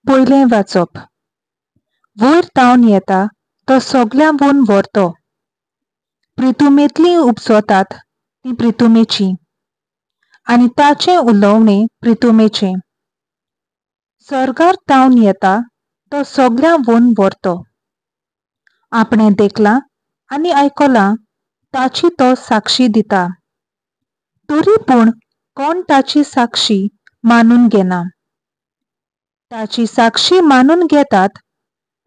पयलें वाचप. वयर तावन येता तो सगळ्या वन व्हरतो. प्रितुमेंतलीं उपसोतात ती प्रितुमेची, आनी ताचें उलोवणें प्रितुमेचें. सर्गार तावन येता तो सगळ्या वन व्हरतो. आपणें देखलां आनी आयकलां ताची तो साक्षी दिता. तरी पूण कोण ताची साक्षी मानून घेना. ताची साक्षी मानून घेतात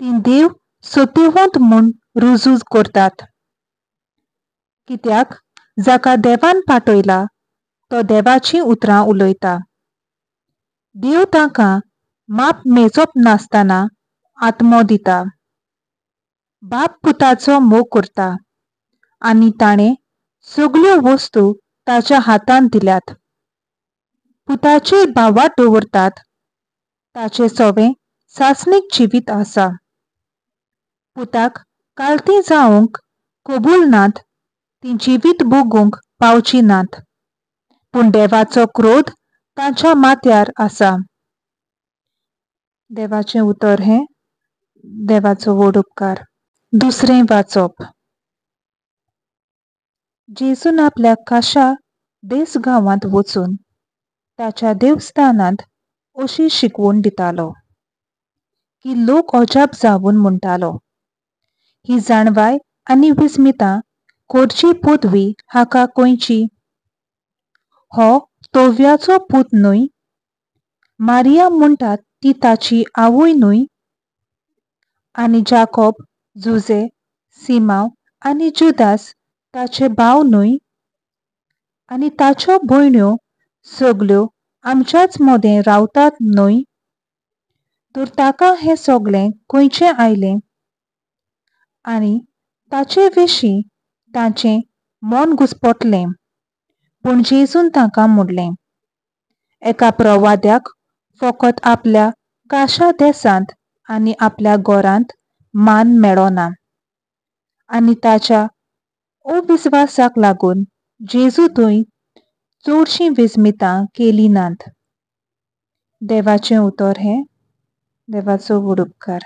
ती देव सत्यवंत म्हूण रुजू करतात. कित्याक जाका देवान पाठयला तो देवाची उतरां उलयता. देव तांकां माप मेजप नासतना आत्मो दिता. बाप पुताचो मोग करता आनी ताणें सगळ्यो वस्तू ताच्या हातांत दिल्यात. पुताचे भावात दवरतात ताचे सवें सासणीक जिवीत आसा. पुताक कालती जावंक कबूल नात ती जिवीत भोगूंक पावची नात. पूण देवाचो क्रोध तांच्या माथ्यार आसा. देवाचें उतर हें देवाचो व्हड उपकार. दुसरें वाचप. जेजून आपल्या काशा देस गांवांत वचून ताच्या देवस्थानांत अशी शिकवण दितालो की लोक अजाप जावन म्हणटालो, ही जाणवाय आनी विस्मितां कोरची पदवी हाका कोयची? हो तोव्याचो पूत न्हय? मारिया म्हणटात ती ताची आवय न्हय? आनी जाकोब, जुजे, सिमांव आनी जुदास ताचे भाव न्हय? आनी ताच्यो भयण्यो सगल्यो आमच्याच मोदें रावतात न्हय? तर ताका हें सगळें खंयचें आयलें? आनी ताचे विशीं ताचें मन घुस्पटलें. पूण जेजून तांकां म्हणलें, एका प्रवाद्याक फकत आपल्या काशा देसांत आनी आपल्या घरांत मान मेळना. आनी ताच्या अविस्वासाक लागून जेजू थंय चडशीं विस्मितां केलीं नात. देवाचें उतर हें देवाचो व्हड उपकार.